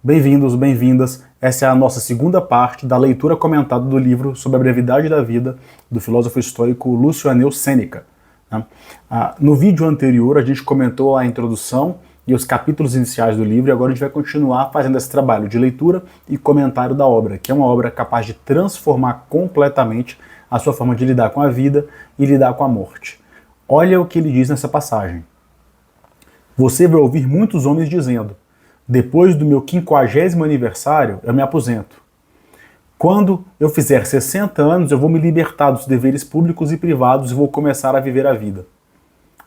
Bem-vindos, bem-vindas. Essa é a nossa segunda parte da leitura comentada do livro sobre a brevidade da vida do filósofo estoico Lúcio Aneu Sêneca. No vídeo anterior a gente comentou a introdução e os capítulos iniciais do livro e agora a gente vai continuar fazendo esse trabalho de leitura e comentário da obra, que é uma obra capaz de transformar completamente a sua forma de lidar com a vida e lidar com a morte. Olha o que ele diz nessa passagem. Você vai ouvir muitos homens dizendo: depois do meu 50º aniversário, eu me aposento. Quando eu fizer 60 anos, eu vou me libertar dos deveres públicos e privados e vou começar a viver a vida.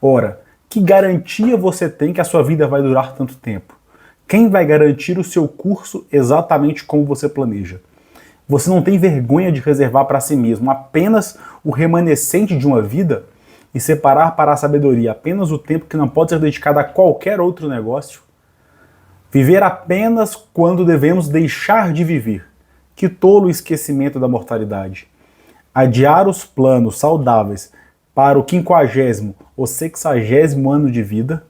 Ora, que garantia você tem que a sua vida vai durar tanto tempo? Quem vai garantir o seu curso exatamente como você planeja? Você não tem vergonha de reservar para si mesmo apenas o remanescente de uma vida e separar para a sabedoria apenas o tempo que não pode ser dedicado a qualquer outro negócio? Viver apenas quando devemos deixar de viver. Que tolo esquecimento da mortalidade. Adiar os planos saudáveis para o 50º ou 60º ano de vida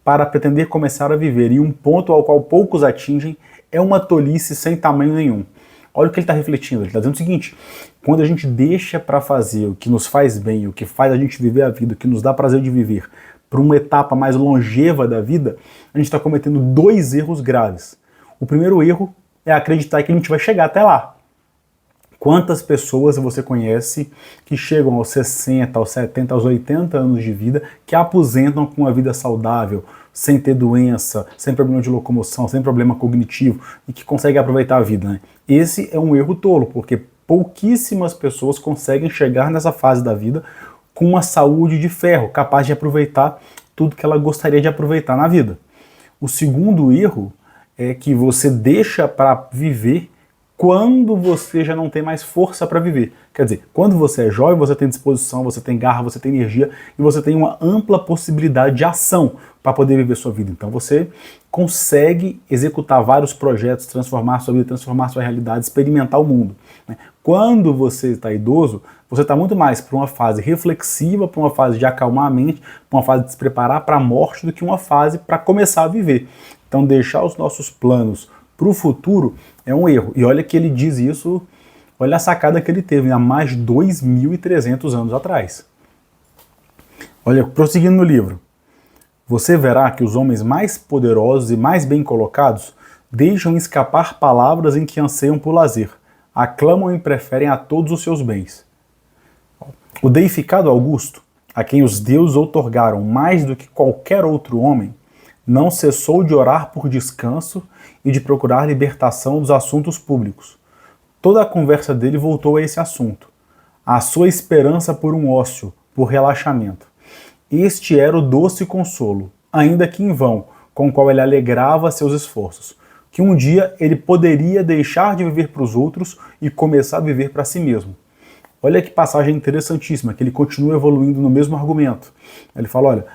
para pretender começar a viver em um ponto ao qual poucos atingem é uma tolice sem tamanho nenhum. Olha o que ele está refletindo, ele está dizendo o seguinte: quando a gente deixa para fazer o que nos faz bem, o que faz a gente viver a vida, o que nos dá prazer de viver, para uma etapa mais longeva da vida, a gente está cometendo dois erros graves. O primeiro erro é acreditar que a gente vai chegar até lá. Quantas pessoas você conhece que chegam aos 60, aos 70, aos 80 anos de vida, que aposentam com uma vida saudável, sem ter doença, sem problema de locomoção, sem problema cognitivo e que conseguem aproveitar a vida, né? Esse é um erro tolo, porque pouquíssimas pessoas conseguem chegar nessa fase da vida com uma saúde de ferro, capaz de aproveitar tudo que ela gostaria de aproveitar na vida. O segundo erro é que você deixa para viver quando você já não tem mais força para viver. Quer dizer, quando você é jovem, você tem disposição, você tem garra, você tem energia e você tem uma ampla possibilidade de ação para poder viver sua vida. Então você consegue executar vários projetos, transformar sua vida, transformar sua realidade, experimentar o mundo. Quando você está idoso, você está muito mais para uma fase reflexiva, para uma fase de acalmar a mente, para uma fase de se preparar para a morte do que uma fase para começar a viver. Então deixar os nossos planos para o futuro é um erro. E olha que ele diz isso, olha a sacada que ele teve há mais de 2.300 anos atrás. Olha, prosseguindo no livro. Você verá que os homens mais poderosos e mais bem colocados deixam escapar palavras em que anseiam por lazer, aclamam e preferem a todos os seus bens. O deificado Augusto, a quem os deuses outorgaram mais do que qualquer outro homem, não cessou de orar por descanso e de procurar libertação dos assuntos públicos. Toda a conversa dele voltou a esse assunto, a sua esperança por um ócio, por relaxamento. Este era o doce consolo, ainda que em vão, com o qual ele alegrava seus esforços, que um dia ele poderia deixar de viver para os outros e começar a viver para si mesmo. Olha que passagem interessantíssima, que ele continua evoluindo no mesmo argumento. Ele fala, olha,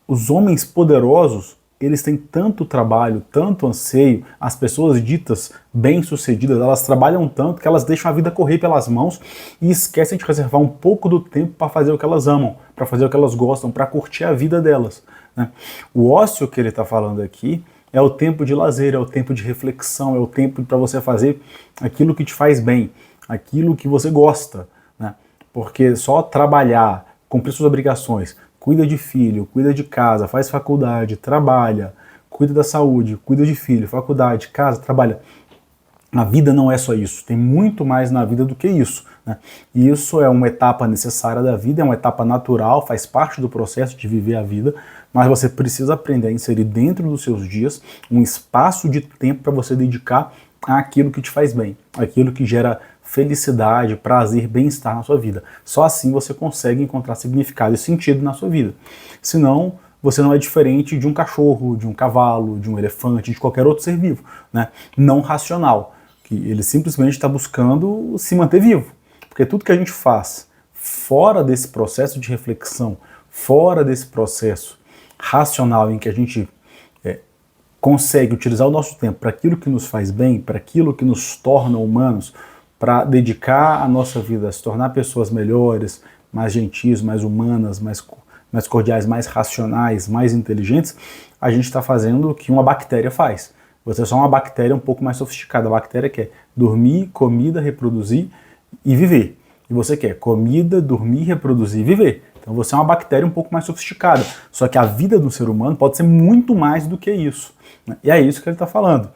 os homens poderosos, eles têm tanto trabalho, tanto anseio, as pessoas ditas bem-sucedidas, elas trabalham tanto que elas deixam a vida correr pelas mãos e esquecem de reservar um pouco do tempo para fazer o que elas amam, para fazer o que elas gostam, para curtir a vida delas, né? O ócio que ele está falando aqui é o tempo de lazer, é o tempo de reflexão, é o tempo para você fazer aquilo que te faz bem, aquilo que você gosta, né? Porque só trabalhar, cumprir suas obrigações, cuida de filho, cuida de casa, faz faculdade, trabalha, cuida da saúde, cuida de filho, faculdade, casa, trabalha. A vida não é só isso, tem muito mais na vida do que isso, né? E isso é uma etapa necessária da vida, é uma etapa natural, faz parte do processo de viver a vida, mas você precisa aprender a inserir dentro dos seus dias um espaço de tempo para você dedicar àquilo que te faz bem, aquilo que gera felicidade, prazer, bem-estar na sua vida. Só assim você consegue encontrar significado e sentido na sua vida. Senão, você não é diferente de um cachorro, de um cavalo, de um elefante, de qualquer outro ser vivo, né? Não racional, que ele simplesmente está buscando se manter vivo. Porque tudo que a gente faz fora desse processo de reflexão, fora desse processo racional em que a gente consegue utilizar o nosso tempo para aquilo que nos faz bem, para aquilo que nos torna humanos, para dedicar a nossa vida a se tornar pessoas melhores, mais gentis, mais humanas, mais cordiais, mais racionais, mais inteligentes, a gente está fazendo o que uma bactéria faz. Você é só uma bactéria um pouco mais sofisticada. A bactéria quer dormir, comida, reproduzir e viver. E você quer comida, dormir, reproduzir e viver. Então você é uma bactéria um pouco mais sofisticada. Só que a vida do ser humano pode ser muito mais do que isso, né? E é isso que ele está falando.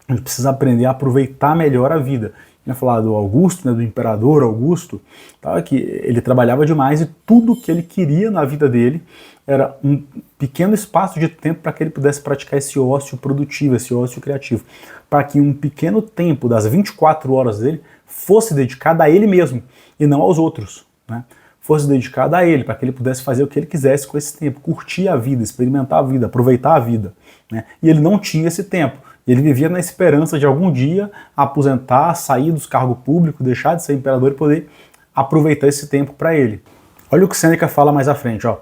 A gente precisa aprender a aproveitar melhor a vida. Tinha falado do Augusto, né, do imperador Augusto, tá, que ele trabalhava demais e tudo que ele queria na vida dele era um pequeno espaço de tempo para que ele pudesse praticar esse ócio produtivo, esse ócio criativo. Para que um pequeno tempo das 24 horas dele fosse dedicado a ele mesmo e não aos outros, né? Fosse dedicado a ele, para que ele pudesse fazer o que ele quisesse com esse tempo, curtir a vida, experimentar a vida, aproveitar a vida, né? E ele não tinha esse tempo. Ele vivia na esperança de algum dia aposentar, sair dos cargos públicos, deixar de ser imperador e poder aproveitar esse tempo para ele. Olha o que Sêneca fala mais à frente, ó.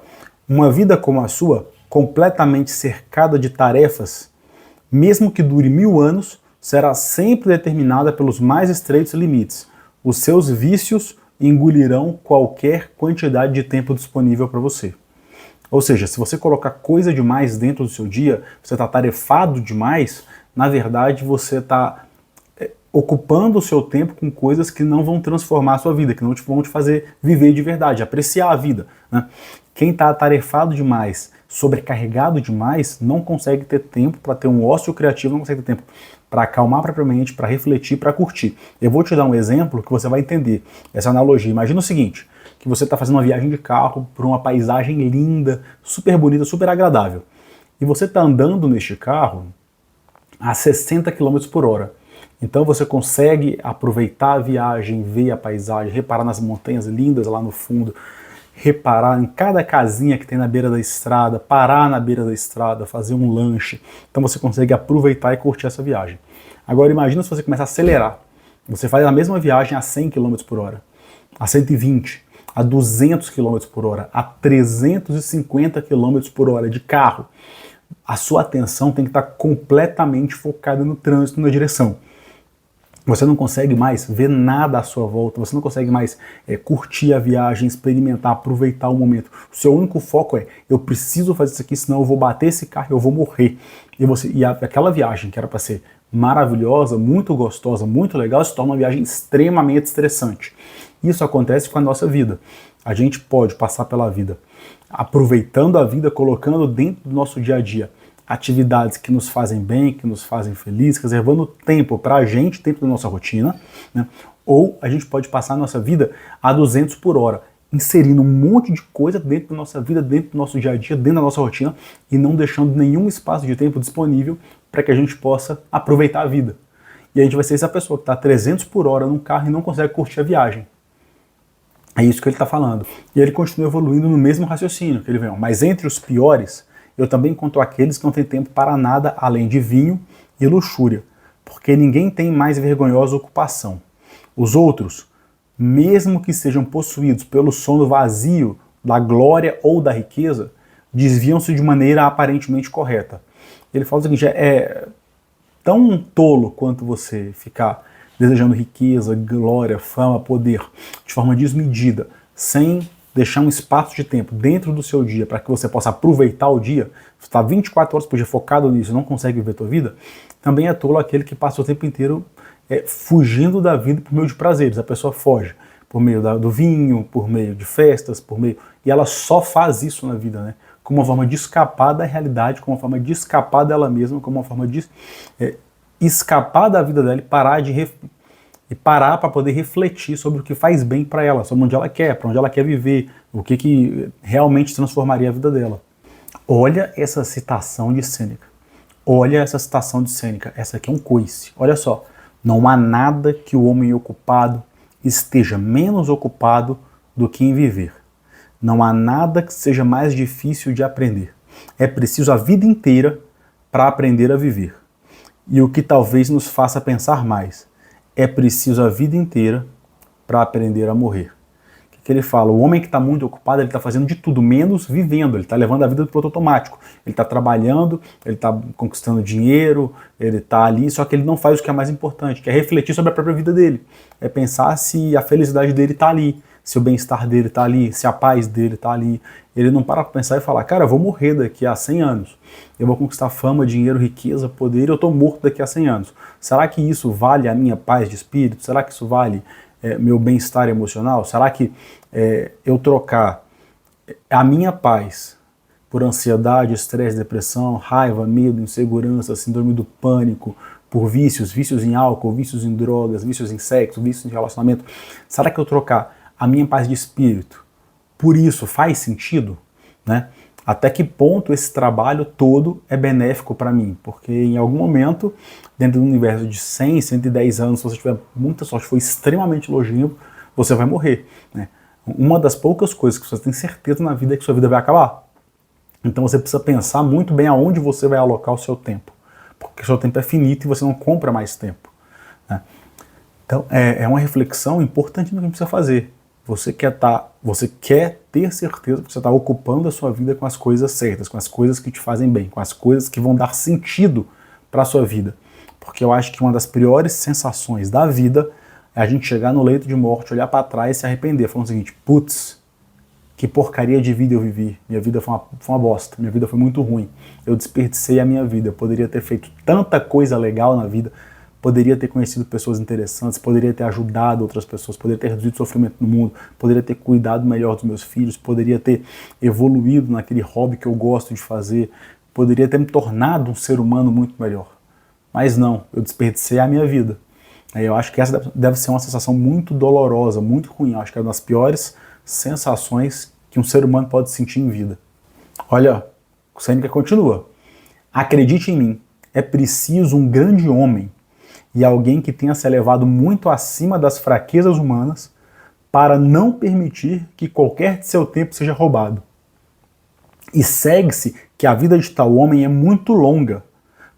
Uma vida como a sua, completamente cercada de tarefas, mesmo que dure 1000 anos, será sempre determinada pelos mais estreitos limites. Os seus vícios engolirão qualquer quantidade de tempo disponível para você. Ou seja, se você colocar coisa demais dentro do seu dia, você está tarefado demais, na verdade você está ocupando o seu tempo com coisas que não vão transformar a sua vida, que não vão te fazer viver de verdade, apreciar a vida, né? Quem está atarefado demais, sobrecarregado demais, não consegue ter tempo para ter um ócio criativo, não consegue ter tempo para acalmar propriamente, para refletir, para curtir. Eu vou te dar um exemplo que você vai entender essa analogia. Imagina o seguinte, que você está fazendo uma viagem de carro por uma paisagem linda, super bonita, super agradável. E você está andando neste carro a 60 km por hora. Então você consegue aproveitar a viagem, ver a paisagem, reparar nas montanhas lindas lá no fundo, reparar em cada casinha que tem na beira da estrada, parar na beira da estrada, fazer um lanche. Então você consegue aproveitar e curtir essa viagem. Agora imagina se você começa a acelerar. Você faz a mesma viagem a 100 km por hora, a 120, a 200 km por hora, a 350 km por hora de carro. A sua atenção tem que estar completamente focada no trânsito, na direção. Você não consegue mais ver nada à sua volta, você não consegue mais curtir a viagem, experimentar, aproveitar o momento. O seu único foco é, eu preciso fazer isso aqui, senão eu vou bater esse carro e eu vou morrer. Aquela viagem que era para ser maravilhosa, muito gostosa, muito legal, se torna uma viagem extremamente estressante. Isso acontece com a nossa vida. A gente pode passar pela vida aproveitando a vida, colocando dentro do nosso dia a dia atividades que nos fazem bem, que nos fazem felizes, reservando tempo para a gente dentro da nossa rotina, né? Ou a gente pode passar a nossa vida a 200 por hora, inserindo um monte de coisa dentro da nossa vida, dentro do nosso dia a dia, dentro da nossa rotina e não deixando nenhum espaço de tempo disponível para que a gente possa aproveitar a vida. E a gente vai ser essa pessoa que está a 300 por hora num carro e não consegue curtir a viagem. É isso que ele está falando. E ele continua evoluindo no mesmo raciocínio, que ele vem, mas entre os piores, eu também conto aqueles que não têm tempo para nada além de vinho e luxúria, porque ninguém tem mais vergonhosa ocupação. Os outros, mesmo que sejam possuídos pelo sono vazio da glória ou da riqueza, desviam-se de maneira aparentemente correta. Ele fala o seguinte, é tão tolo quanto você ficar desejando riqueza, glória, fama, poder, de forma desmedida, sem deixar um espaço de tempo dentro do seu dia para que você possa aproveitar o dia, você está 24 horas por dia focado nisso e não consegue viver a tua vida, também é tolo aquele que passa o tempo inteiro fugindo da vida por meio de prazeres. A pessoa foge por meio do vinho, por meio de festas, e ela só faz isso na vida, né? Como uma forma de escapar da realidade, como uma forma de escapar dela mesma, como uma forma de escapar da vida dela e parar para poder refletir sobre o que faz bem para ela, sobre onde ela quer, para onde ela quer viver, o que realmente transformaria a vida dela. Olha essa citação de Sêneca. Olha essa citação de Sêneca. Essa aqui é um coice. Olha só. Não há nada que o homem ocupado esteja menos ocupado do que em viver. Não há nada que seja mais difícil de aprender. É preciso a vida inteira para aprender a viver. E o que talvez nos faça pensar mais, é preciso a vida inteira para aprender a morrer. O que ele fala? O homem que está muito ocupado, ele está fazendo de tudo, menos vivendo. Ele está levando a vida para o automático. Ele está trabalhando, ele está conquistando dinheiro, ele está ali, só que ele não faz o que é mais importante, que é refletir sobre a própria vida dele. É pensar se a felicidade dele está ali, se o bem-estar dele está ali, se a paz dele está ali. Ele não para para pensar e falar, cara, eu vou morrer daqui a 100 anos. Eu vou conquistar fama, dinheiro, riqueza, poder, e eu estou morto daqui a 100 anos. Será que isso vale a minha paz de espírito? Será que isso vale meu bem-estar emocional? Será que eu trocar a minha paz por ansiedade, estresse, depressão, raiva, medo, insegurança, síndrome do pânico, por vícios em álcool, vícios em drogas, vícios em sexo, vícios em relacionamento, será que eu trocar a minha paz de espírito por isso faz sentido? Né? Até que ponto esse trabalho todo é benéfico para mim? Porque em algum momento, dentro do universo de 100, 110 anos, se você tiver muita sorte, for extremamente longevo, você vai morrer. Né? Uma das poucas coisas que você tem certeza na vida é que sua vida vai acabar. Então você precisa pensar muito bem aonde você vai alocar o seu tempo. Porque o seu tempo é finito e você não compra mais tempo. Né? Então é uma reflexão importante que a gente precisa fazer. Você quer ter certeza que você está ocupando a sua vida com as coisas certas, com as coisas que te fazem bem, com as coisas que vão dar sentido para a sua vida. Porque eu acho que uma das piores sensações da vida é a gente chegar no leito de morte, olhar para trás e se arrepender, falando o seguinte, putz, que porcaria de vida eu vivi, minha vida foi uma bosta, minha vida foi muito ruim, eu desperdicei a minha vida, eu poderia ter feito tanta coisa legal na vida, poderia ter conhecido pessoas interessantes, poderia ter ajudado outras pessoas, poderia ter reduzido o sofrimento no mundo, poderia ter cuidado melhor dos meus filhos, poderia ter evoluído naquele hobby que eu gosto de fazer, poderia ter me tornado um ser humano muito melhor. Mas não, eu desperdicei a minha vida. Eu acho que essa deve ser uma sensação muito dolorosa, muito ruim. Eu acho que é uma das piores sensações que um ser humano pode sentir em vida. Olha, o Sêneca continua. Acredite em mim, é preciso um grande homem e alguém que tenha se elevado muito acima das fraquezas humanas para não permitir que qualquer de seu tempo seja roubado. E segue-se que a vida de tal homem é muito longa,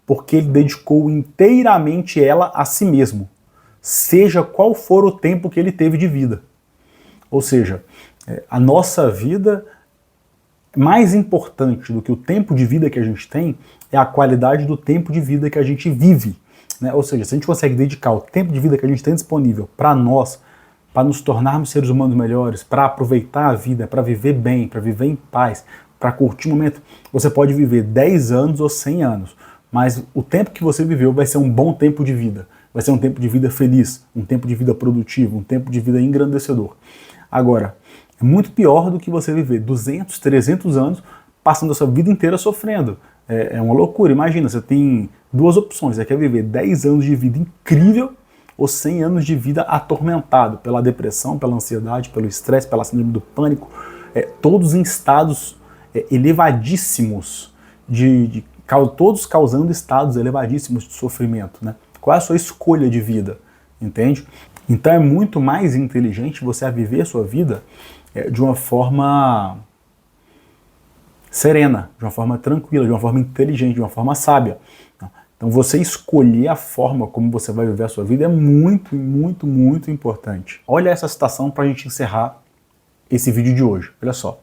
porque ele dedicou inteiramente ela a si mesmo, seja qual for o tempo que ele teve de vida. Ou seja, a nossa vida, mais importante do que o tempo de vida que a gente tem, é a qualidade do tempo de vida que a gente vive. Né? Ou seja, se a gente consegue dedicar o tempo de vida que a gente tem disponível para nós, para nos tornarmos seres humanos melhores, para aproveitar a vida, para viver bem, para viver em paz, para curtir o momento, você pode viver 10 anos ou 100 anos, mas o tempo que você viveu vai ser um bom tempo de vida. Vai ser um tempo de vida feliz, um tempo de vida produtivo, um tempo de vida engrandecedor. Agora, é muito pior do que você viver 200, 300 anos passando a sua vida inteira sofrendo. É uma loucura. Imagina, você tem duas opções. Você quer viver 10 anos de vida incrível ou 100 anos de vida atormentado pela depressão, pela ansiedade, pelo estresse, pela síndrome do pânico, todos em estados elevadíssimos, todos causando estados elevadíssimos de sofrimento. Né? Qual é a sua escolha de vida? Entende? Então é muito mais inteligente você viver a sua vida de uma forma serena, de uma forma tranquila, de uma forma inteligente, de uma forma sábia. Então você escolher a forma como você vai viver a sua vida é muito, muito, muito importante. Olha essa citação para a gente encerrar esse vídeo de hoje. Olha só.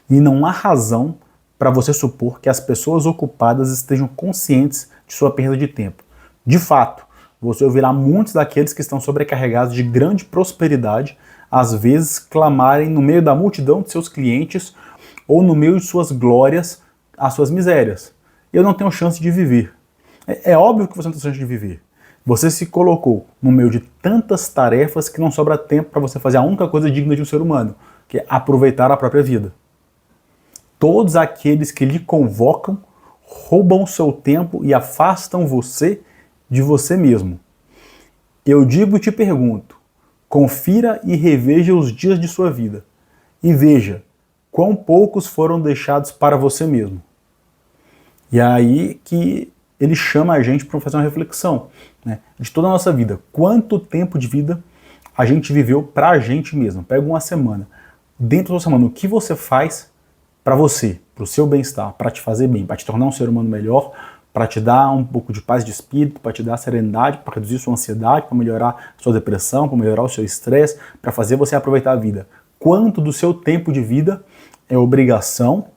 E não há razão para você supor que as pessoas ocupadas estejam conscientes de sua perda de tempo. De fato, você ouvirá muitos daqueles que estão sobrecarregados de grande prosperidade, às vezes clamarem no meio da multidão de seus clientes ou no meio de suas glórias as suas misérias. Eu não tenho chance de viver. É óbvio que você não tem chance de viver. Você se colocou no meio de tantas tarefas que não sobra tempo para você fazer a única coisa digna de um ser humano, que é aproveitar a própria vida. Todos aqueles que lhe convocam roubam o seu tempo e afastam você de você mesmo. Eu digo e te pergunto, confira e reveja os dias de sua vida e veja quão poucos foram deixados para você mesmo. E é aí que ele chama a gente para fazer uma reflexão, né, de toda a nossa vida. Quanto tempo de vida a gente viveu para a gente mesmo? Pega uma semana. Dentro da semana, o que você faz para você, para o seu bem-estar, para te fazer bem, para te tornar um ser humano melhor, para te dar um pouco de paz de espírito, para te dar serenidade, para reduzir sua ansiedade, para melhorar sua depressão, para melhorar o seu estresse, para fazer você aproveitar a vida. Quanto do seu tempo de vida é obrigação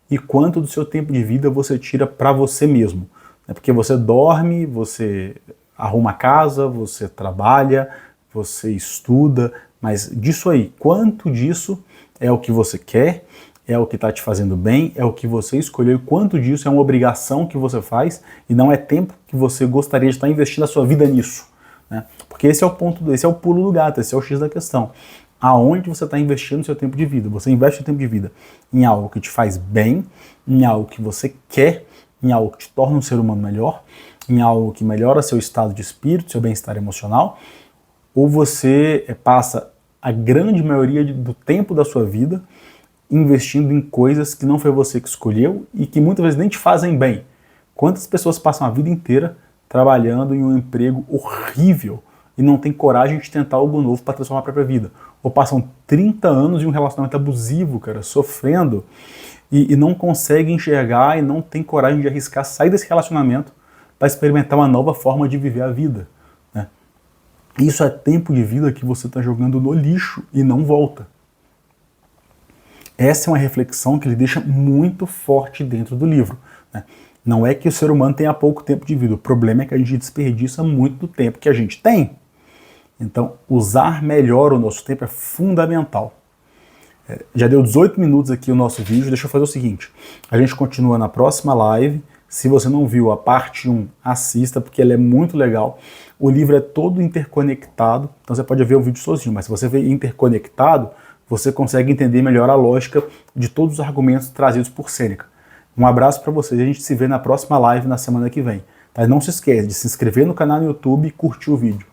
e quanto do seu tempo de vida você tira para você mesmo. É porque você dorme, você arruma a casa, você trabalha, você estuda, Mas disso aí, quanto disso é o que você quer, é o que está te fazendo bem, é o que você escolheu, e quanto disso é uma obrigação que você faz e não é tempo que você gostaria de estar investindo a sua vida nisso, né? Porque esse é o ponto, esse é o pulo do gato, esse é o X da questão. Aonde você está investindo o seu tempo de vida? Você investe o seu tempo de vida em algo que te faz bem, em algo que você quer, em algo que te torna um ser humano melhor, em algo que melhora seu estado de espírito, seu bem-estar emocional, ou você passa a grande maioria do tempo da sua vida investindo em coisas que não foi você que escolheu e que muitas vezes nem te fazem bem. Quantas pessoas passam a vida inteira trabalhando em um emprego horrível e não tem coragem de tentar algo novo para transformar a própria vida? Ou passam 30 anos de um relacionamento abusivo, cara, sofrendo, e não conseguem enxergar e não tem coragem de arriscar sair desse relacionamento para experimentar uma nova forma de viver a vida, né? Isso é tempo de vida que você está jogando no lixo e não volta. Essa é uma reflexão que ele deixa muito forte dentro do livro, né? Não é que o ser humano tenha pouco tempo de vida, o problema é que a gente desperdiça muito do tempo que a gente tem. Então, usar melhor o nosso tempo é fundamental. Já deu 18 minutos aqui o nosso vídeo, deixa eu fazer o seguinte, a gente continua na próxima live. Se você não viu a parte 1, assista, porque ela é muito legal. O livro é todo interconectado, então você pode ver o vídeo sozinho, mas se você vê interconectado, você consegue entender melhor a lógica de todos os argumentos trazidos por Sêneca. Um abraço para vocês, a gente se vê na próxima live na semana que vem. Tá? Não se esqueça de se inscrever no canal no YouTube e curtir o vídeo.